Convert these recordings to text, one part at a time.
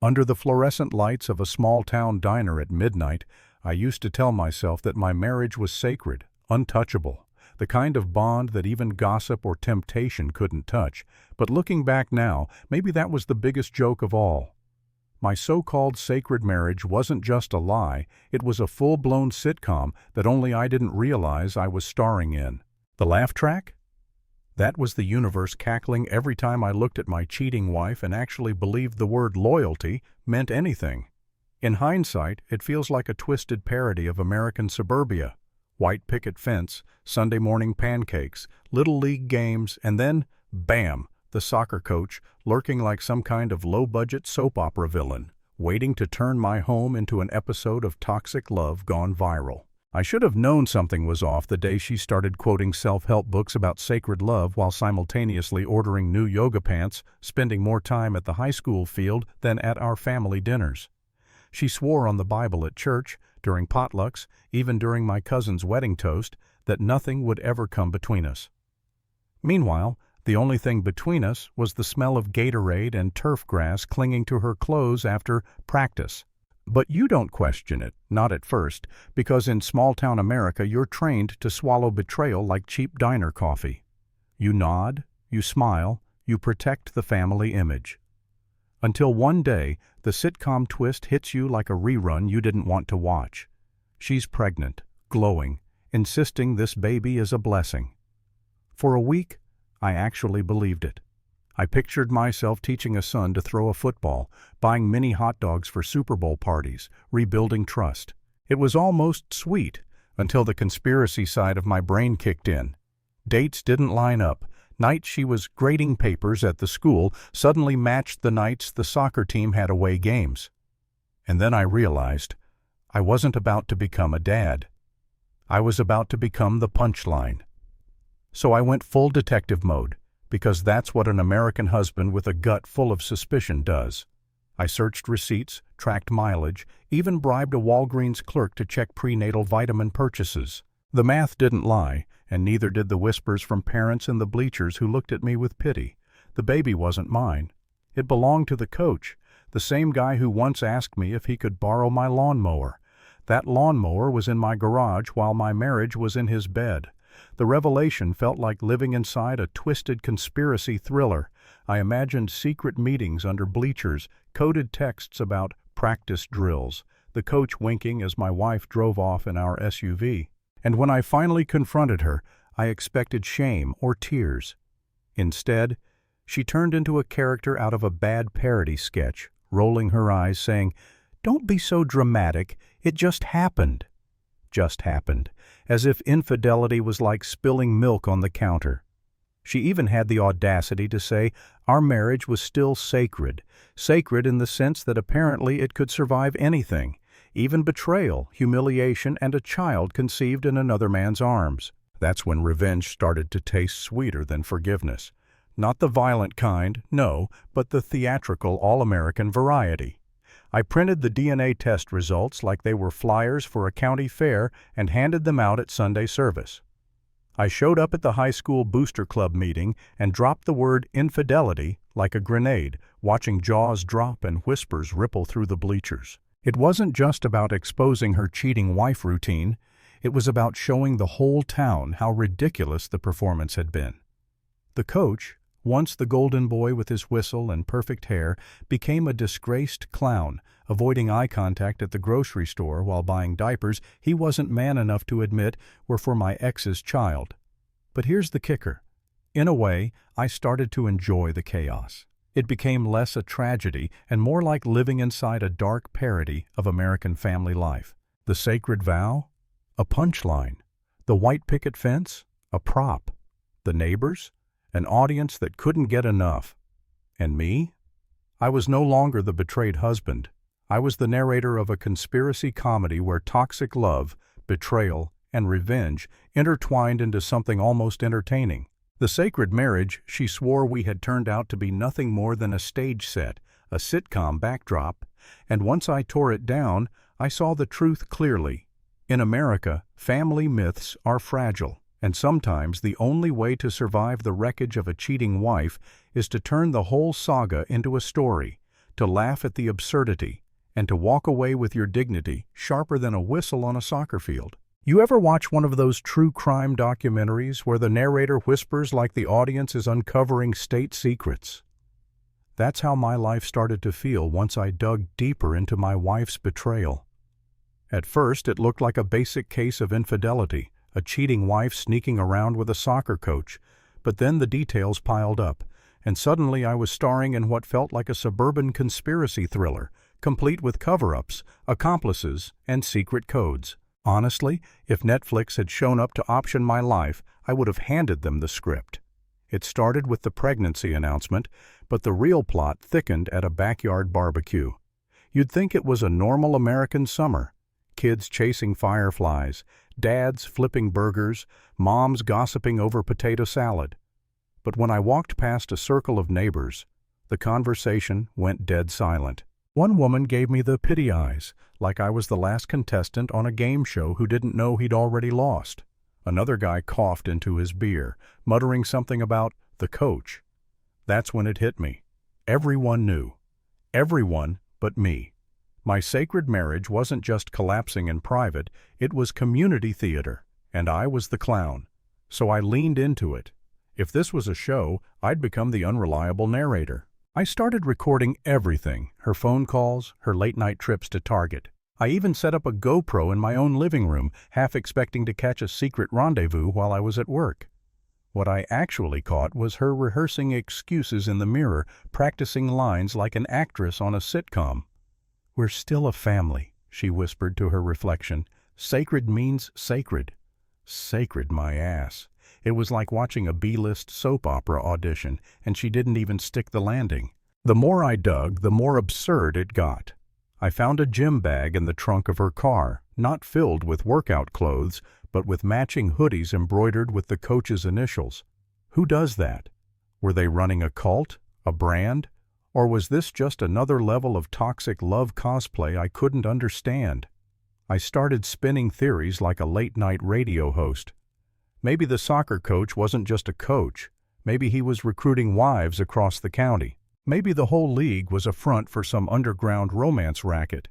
Under the fluorescent lights of a small-town diner at midnight, I used to tell myself that my marriage was sacred, untouchable, the kind of bond that even gossip or temptation couldn't touch. But looking back now, maybe that was the biggest joke of all. My so-called sacred marriage wasn't just a lie, it was a full-blown sitcom that only I didn't realize I was starring in. The laugh track? That was the universe cackling every time I looked at my cheating wife and actually believed the word loyalty meant anything. In hindsight, it feels like a twisted parody of American suburbia. White picket fence, Sunday morning pancakes, little league games, and then, bam, the soccer coach, lurking like some kind of low-budget soap opera villain, waiting to turn my home into an episode of toxic love gone viral. I should have known something was off the day she started quoting self-help books about sacred love while simultaneously ordering new yoga pants, spending more time at the high school field than at our family dinners. She swore on the Bible at church, during potlucks, even during my cousin's wedding toast, that nothing would ever come between us. Meanwhile, the only thing between us was the smell of Gatorade and turf grass clinging to her clothes after practice. But you don't question it, not at first, because in small-town America you're trained to swallow betrayal like cheap diner coffee. You nod, you smile, you protect the family image. Until one day, the sitcom twist hits you like a rerun you didn't want to watch. She's pregnant, glowing, insisting this baby is a blessing. For a week, I actually believed it. I pictured myself teaching a son to throw a football, buying mini hot dogs for Super Bowl parties, rebuilding trust. It was almost sweet, until the conspiracy side of my brain kicked in. Dates didn't line up. Nights she was grading papers at the school suddenly matched the nights the soccer team had away games. And then I realized I wasn't about to become a dad. I was about to become the punchline. So I went full detective mode, because that's what an American husband with a gut full of suspicion does. I searched receipts, tracked mileage, even bribed a Walgreens clerk to check prenatal vitamin purchases. The math didn't lie, and neither did the whispers from parents in the bleachers who looked at me with pity. The baby wasn't mine. It belonged to the coach, the same guy who once asked me if he could borrow my lawnmower. That lawnmower was in my garage while my marriage was in his bed. The revelation felt like living inside a twisted conspiracy thriller. I imagined secret meetings under bleachers, coded texts about practice drills, the coach winking as my wife drove off in our SUV. And when I finally confronted her, I expected shame or tears. Instead, she turned into a character out of a bad parody sketch, rolling her eyes, saying, "Don't be so dramatic, it just happened." Just happened, as if infidelity was like spilling milk on the counter. She even had the audacity to say our marriage was still sacred, sacred in the sense that apparently it could survive anything, even betrayal, humiliation, and a child conceived in another man's arms. That's when revenge started to taste sweeter than forgiveness. Not the violent kind, no, but the theatrical all-American variety. I printed the DNA test results like they were flyers for a county fair and handed them out at Sunday service. I showed up at the high school booster club meeting and dropped the word infidelity like a grenade, watching jaws drop and whispers ripple through the bleachers. It wasn't just about exposing her cheating wife routine, it was about showing the whole town how ridiculous the performance had been. The coach, once the golden boy with his whistle and perfect hair, became a disgraced clown, avoiding eye contact at the grocery store while buying diapers he wasn't man enough to admit were for my ex's child. But here's the kicker. In a way, I started to enjoy the chaos. It became less a tragedy and more like living inside a dark parody of American family life. The sacred vow? A punchline. The white picket fence? A prop. The neighbors? An audience that couldn't get enough. And me? I was no longer the betrayed husband. I was the narrator of a conspiracy comedy where toxic love, betrayal, and revenge intertwined into something almost entertaining. The sacred marriage she swore we had turned out to be nothing more than a stage set, a sitcom backdrop, and once I tore it down, I saw the truth clearly. In America, family myths are fragile, and sometimes the only way to survive the wreckage of a cheating wife is to turn the whole saga into a story, to laugh at the absurdity, and to walk away with your dignity sharper than a whistle on a soccer field. You ever watch one of those true crime documentaries where the narrator whispers like the audience is uncovering state secrets? That's how my life started to feel once I dug deeper into my wife's betrayal. At first, it looked like a basic case of infidelity, a cheating wife sneaking around with a soccer coach, but then the details piled up, and suddenly I was starring in what felt like a suburban conspiracy thriller, complete with cover-ups, accomplices, and secret codes. Honestly, if Netflix had shown up to option my life, I would have handed them the script. It started with the pregnancy announcement, but the real plot thickened at a backyard barbecue. You'd think it was a normal American summer. Kids chasing fireflies, dads flipping burgers, moms gossiping over potato salad. But when I walked past a circle of neighbors, the conversation went dead silent. One woman gave me the pity eyes, like I was the last contestant on a game show who didn't know he'd already lost. Another guy coughed into his beer, muttering something about the coach. That's when it hit me. Everyone knew. Everyone but me. My sacred marriage wasn't just collapsing in private, it was community theater, and I was the clown. So I leaned into it. If this was a show, I'd become the unreliable narrator. I started recording everything, her phone calls, her late-night trips to Target. I even set up a GoPro in my own living room, half expecting to catch a secret rendezvous while I was at work. What I actually caught was her rehearsing excuses in the mirror, practicing lines like an actress on a sitcom. "We're still a family," she whispered to her reflection. "Sacred means sacred." Sacred, my ass. It was like watching a B-list soap opera audition, and she didn't even stick the landing. The more I dug, the more absurd it got. I found a gym bag in the trunk of her car, not filled with workout clothes, but with matching hoodies embroidered with the coach's initials. Who does that? Were they running a cult? A brand? Or was this just another level of toxic love cosplay I couldn't understand? I started spinning theories like a late-night radio host. Maybe the soccer coach wasn't just a coach. Maybe he was recruiting wives across the county. Maybe the whole league was a front for some underground romance racket.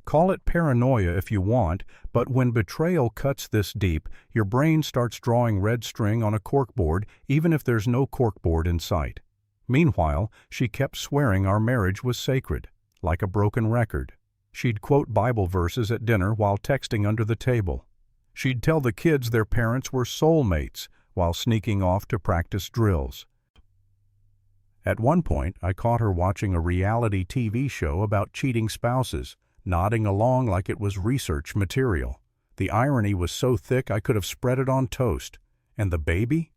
Call it paranoia if you want, but when betrayal cuts this deep, your brain starts drawing red string on a corkboard even if there's no corkboard in sight. Meanwhile, she kept swearing our marriage was sacred, like a broken record. She'd quote Bible verses at dinner while texting under the table. She'd tell the kids their parents were soulmates while sneaking off to practice drills. At one point, I caught her watching a reality TV show about cheating spouses, nodding along like it was research material. The irony was so thick I could have spread it on toast. And the baby?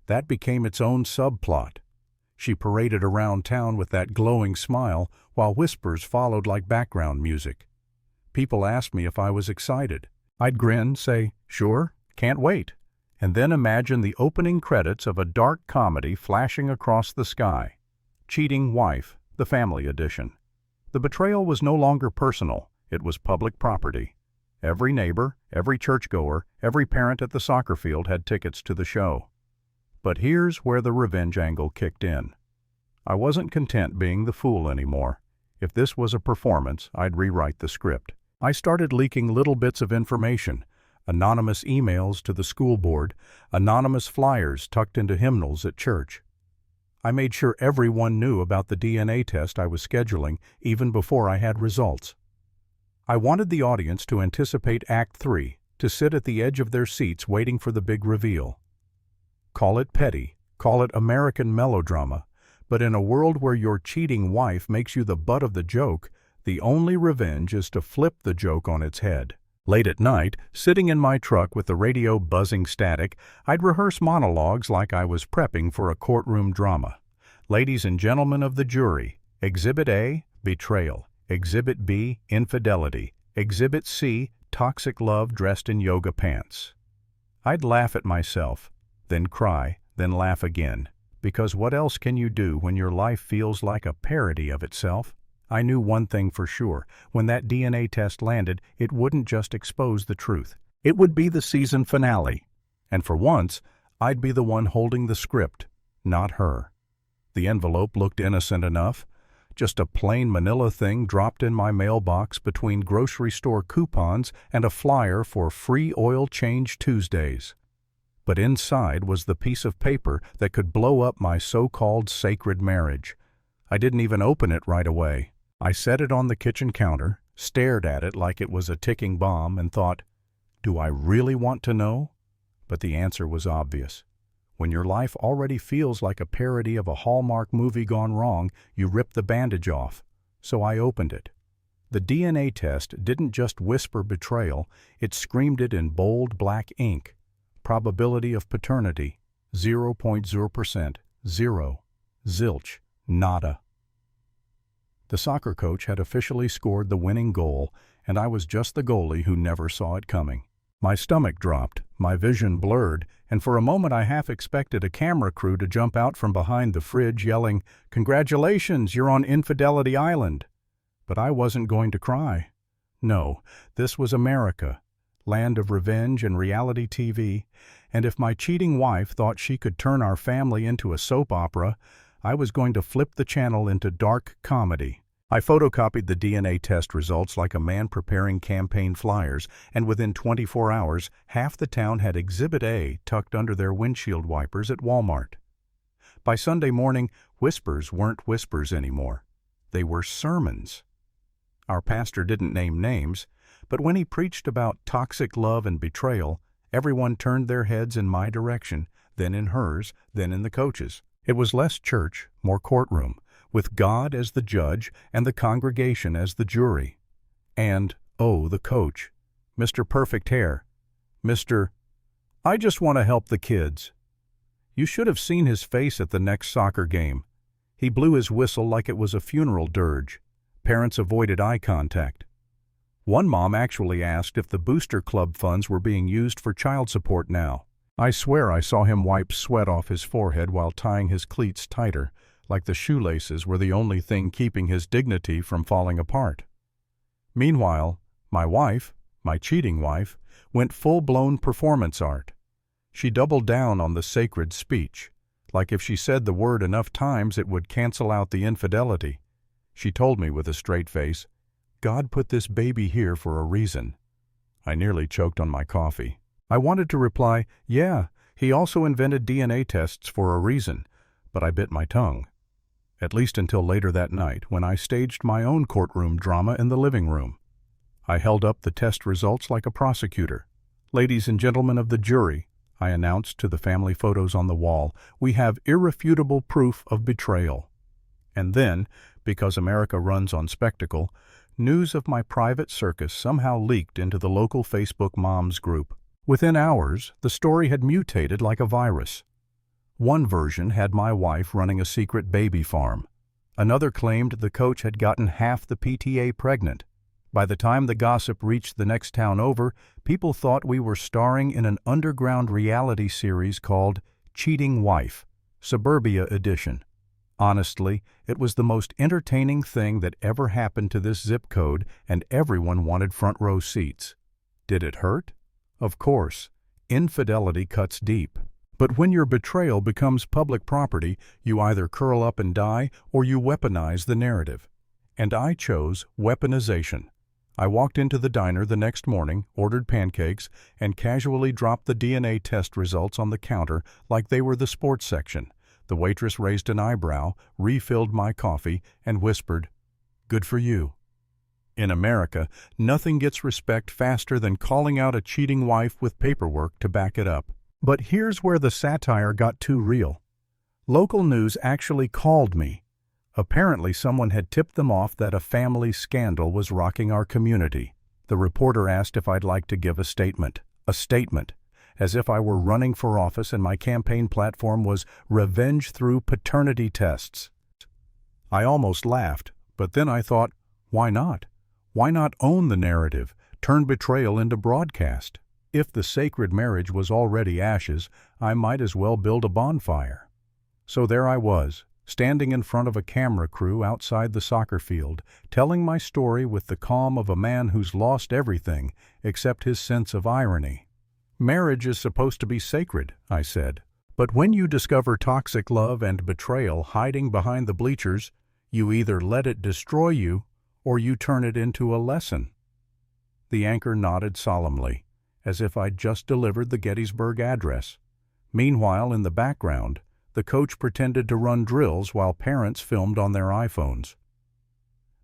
That became its own subplot. She paraded around town with that glowing smile, while whispers followed like background music. People asked me if I was excited. I'd grin, say, "Sure, can't wait," and then imagine the opening credits of a dark comedy flashing across the sky. Cheating Wife, the family edition. The betrayal was no longer personal, it was public property. Every neighbor, every churchgoer, every parent at the soccer field had tickets to the show. But here's where the revenge angle kicked in. I wasn't content being the fool anymore. If this was a performance, I'd rewrite the script. I started leaking little bits of information, anonymous emails to the school board, anonymous flyers tucked into hymnals at church. I made sure everyone knew about the DNA test I was scheduling even before I had results. I wanted the audience to anticipate Act 3, to sit at the edge of their seats waiting for the big reveal. Call it petty, call it American melodrama, but in a world where your cheating wife makes you the butt of the joke, the only revenge is to flip the joke on its head. Late at night, sitting in my truck with the radio buzzing static, I'd rehearse monologues like I was prepping for a courtroom drama. Ladies and gentlemen of the jury, Exhibit A, betrayal. Exhibit B, infidelity. Exhibit C, toxic love dressed in yoga pants. I'd laugh at myself, then cry, then laugh again. Because what else can you do when your life feels like a parody of itself? I knew one thing for sure. When that DNA test landed, it wouldn't just expose the truth. It would be the season finale. And for once, I'd be the one holding the script, not her. The envelope looked innocent enough. just a plain manila thing dropped in my mailbox between grocery store coupons and a flyer for free oil change Tuesdays. But inside was the piece of paper that could blow up my so-called sacred marriage. I didn't even open it right away. I set it on the kitchen counter, stared at it like it was a ticking bomb, and thought, do I really want to know? But the answer was obvious. When your life already feels like a parody of a Hallmark movie gone wrong, you rip the bandage off. So I opened it. The DNA test didn't just whisper betrayal, it screamed it in bold black ink. Probability of paternity, 0.0%, zero, zilch, nada. The soccer coach had officially scored the winning goal, and I was just the goalie who never saw it coming. My stomach dropped, my vision blurred, and for a moment I half expected a camera crew to jump out from behind the fridge yelling, "Congratulations, you're on Infidelity Island!" But I wasn't going to cry. No, this was America, land of revenge and reality TV, and if my cheating wife thought she could turn our family into a soap opera, I was going to flip the channel into dark comedy. I photocopied the DNA test results like a man preparing campaign flyers, and within 24 hours, half the town had Exhibit A tucked under their windshield wipers at Walmart. By Sunday morning, whispers weren't whispers anymore. They were sermons. Our pastor didn't name names, but when he preached about toxic love and betrayal, everyone turned their heads in my direction, then in hers, then in the coach's. It was less church, more courtroom, with God as the judge and the congregation as the jury. And, oh, the coach, Mr. Perfect Hair, Mr. I just want to help the kids. You should have seen his face at the next soccer game. He blew his whistle like it was a funeral dirge. Parents avoided eye contact. One mom actually asked if the booster club funds were being used for child support now. I swear I saw him wipe sweat off his forehead while tying his cleats tighter, like the shoelaces were the only thing keeping his dignity from falling apart. Meanwhile, my wife, my cheating wife, went full-blown performance art. She doubled down on the sacred speech, like if she said the word enough times it would cancel out the infidelity. She told me with a straight face, "God put this baby here for a reason." I nearly choked on my coffee. I wanted to reply, "Yeah, he also invented DNA tests for a reason," but I bit my tongue. At least until later that night, when I staged my own courtroom drama in the living room. I held up the test results like a prosecutor. "Ladies and gentlemen of the jury," I announced to the family photos on the wall, "we have irrefutable proof of betrayal." And then, because America runs on spectacle, news of my private circus somehow leaked into the local Facebook moms group. Within hours, the story had mutated like a virus. One version had my wife running a secret baby farm. Another claimed the coach had gotten half the PTA pregnant. By the time the gossip reached the next town over, people thought we were starring in an underground reality series called Cheating Wife, Suburbia Edition. Honestly, it was the most entertaining thing that ever happened to this zip code, and everyone wanted front row seats. Did it hurt? Of course. Infidelity cuts deep. But when your betrayal becomes public property, you either curl up and die or you weaponize the narrative. And I chose weaponization. I walked into the diner the next morning, ordered pancakes, and casually dropped the DNA test results on the counter like they were the sports section. The waitress raised an eyebrow, refilled my coffee, and whispered, "Good for you." In America, nothing gets respect faster than calling out a cheating wife with paperwork to back it up. But here's where the satire got too real. Local news actually called me. Apparently someone had tipped them off that a family scandal was rocking our community. The reporter asked if I'd like to give a statement. A statement. As if I were running for office and my campaign platform was revenge through paternity tests. I almost laughed, but then I thought, why not? Why not own the narrative, turn betrayal into broadcast? If the sacred marriage was already ashes, I might as well build a bonfire. So there I was, standing in front of a camera crew outside the soccer field, telling my story with the calm of a man who's lost everything except his sense of irony. "Marriage is supposed to be sacred," I said. "But when you discover toxic love and betrayal hiding behind the bleachers, You either let it destroy you, or you turn it into a lesson." The anchor nodded solemnly, as if I'd just delivered the Gettysburg Address. Meanwhile, in the background, the coach pretended to run drills while parents filmed on their iPhones.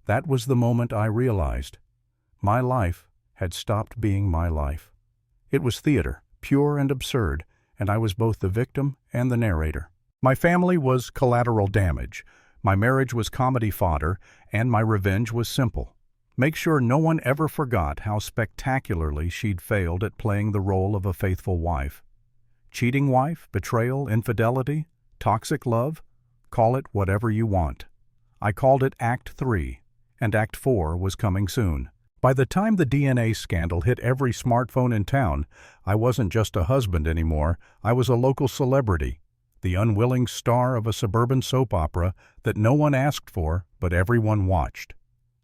That was the moment I realized my life had stopped being my life. It was theater, pure and absurd, and I was both the victim and the narrator. My family was collateral damage, my marriage was comedy fodder, and my revenge was simple. Make sure no one ever forgot how spectacularly she'd failed at playing the role of a faithful wife. Cheating wife, betrayal, infidelity, toxic love, call it whatever you want. I called it Act 3, and Act 4 was coming soon. By the time the DNA scandal hit every smartphone in town, I wasn't just a husband anymore, I was a local celebrity, the unwilling star of a suburban soap opera that no one asked for, but everyone watched.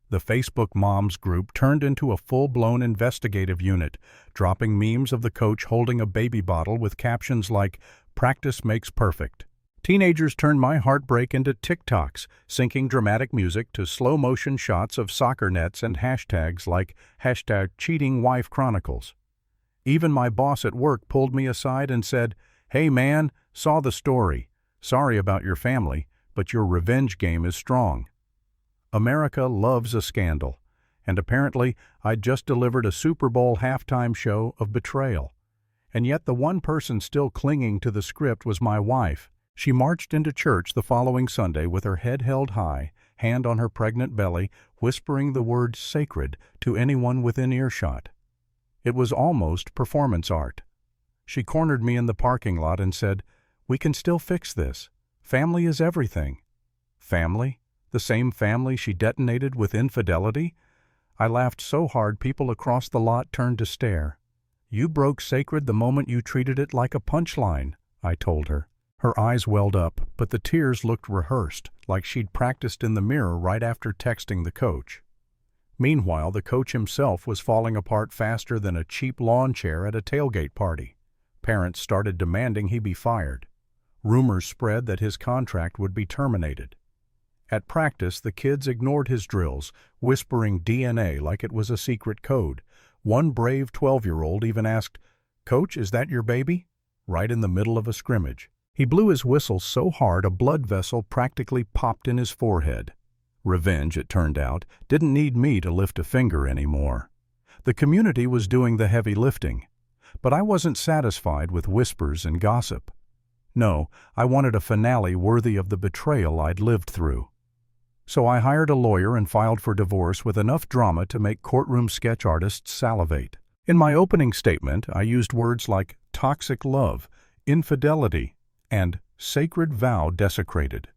The Facebook Moms group turned into a full-blown investigative unit, dropping memes of the coach holding a baby bottle with captions like, "Practice makes perfect." Teenagers turned my heartbreak into TikToks, syncing dramatic music to slow-motion shots of soccer nets and hashtags like #CheatingWifeChronicles. Even my boss at work pulled me aside and said, "Hey man, saw the story. Sorry about your family, but your revenge game is strong." America loves a scandal, and apparently I'd just delivered a Super Bowl halftime show of betrayal. And yet the one person still clinging to the script was my wife. She marched into church the following Sunday with her head held high, hand on her pregnant belly, whispering the word sacred to anyone within earshot. It was almost performance art. She cornered me in the parking lot and said, "We can still fix this. Family is everything." Family? The same family she detonated with infidelity? I laughed so hard people across the lot turned to stare. "You broke sacred the moment you treated it like a punchline," I told her. Her eyes welled up, but the tears looked rehearsed, like she'd practiced in the mirror right after texting the coach. Meanwhile, the coach himself was falling apart faster than a cheap lawn chair at a tailgate party. Parents started demanding he be fired. Rumors spread that his contract would be terminated. At practice, the kids ignored his drills, whispering DNA like it was a secret code. One brave 12-year-old even asked, "Coach, is that your baby?" right in the middle of a scrimmage. He blew his whistle so hard a blood vessel practically popped in his forehead. Revenge, it turned out, didn't need me to lift a finger anymore. The community was doing the heavy lifting. But I wasn't satisfied with whispers and gossip. No, I wanted a finale worthy of the betrayal I'd lived through. So I hired a lawyer and filed for divorce with enough drama to make courtroom sketch artists salivate. In my opening statement, I used words like toxic love, infidelity, and sacred vow desecrated.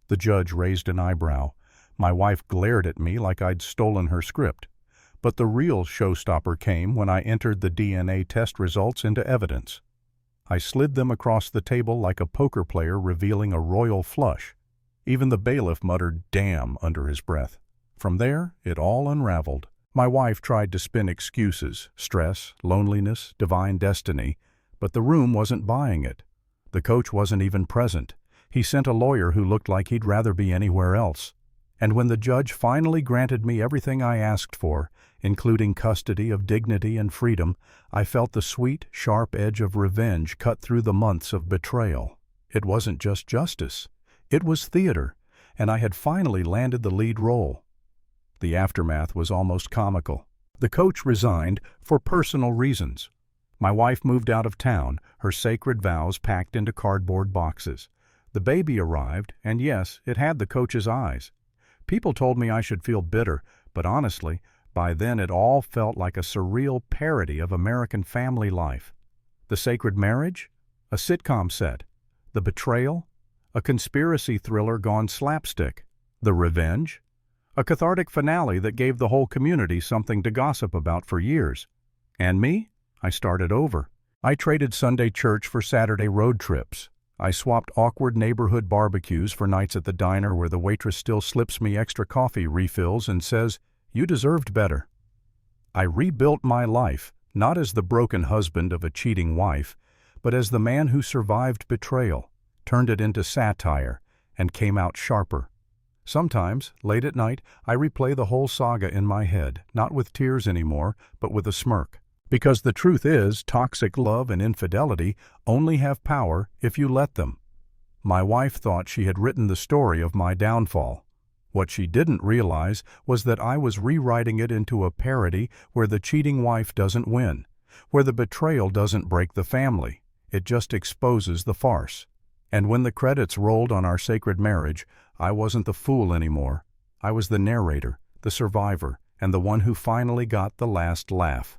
The judge raised an eyebrow. My wife glared at me like I'd stolen her script. But the real showstopper came when I entered the DNA test results into evidence. I slid them across the table like a poker player revealing a royal flush. Even the bailiff muttered "damn" under his breath. From there, it all unraveled. My wife tried to spin excuses, stress, loneliness, divine destiny, but the room wasn't buying it. The coach wasn't even present. He sent a lawyer who looked like he'd rather be anywhere else. And when the judge finally granted me everything I asked for, including custody of dignity and freedom, I felt the sweet, sharp edge of revenge cut through the months of betrayal. It wasn't just justice. It was theater, and I had finally landed the lead role. The aftermath was almost comical. The coach resigned for personal reasons. My wife moved out of town, her sacred vows packed into cardboard boxes. The baby arrived, and yes, it had the coach's eyes. People told me I should feel bitter, but honestly, by then it all felt like a surreal parody of American family life. The sacred marriage? A sitcom set. The betrayal? A conspiracy thriller gone slapstick. The revenge? A cathartic finale that gave the whole community something to gossip about for years. And me? I started over. I traded Sunday church for Saturday road trips. I swapped awkward neighborhood barbecues for nights at the diner where the waitress still slips me extra coffee refills and says, "You deserved better." I rebuilt my life, not as the broken husband of a cheating wife, but as the man who survived betrayal, turned it into satire, and came out sharper. Sometimes, late at night, I replay the whole saga in my head, not with tears anymore, but with a smirk. Because the truth is, toxic love and infidelity only have power if you let them. My wife thought she had written the story of my downfall. What she didn't realize was that I was rewriting it into a parody where the cheating wife doesn't win, where the betrayal doesn't break the family. It just exposes the farce. And when the credits rolled on our sacred marriage, I wasn't the fool anymore. I was the narrator, the survivor, and the one who finally got the last laugh.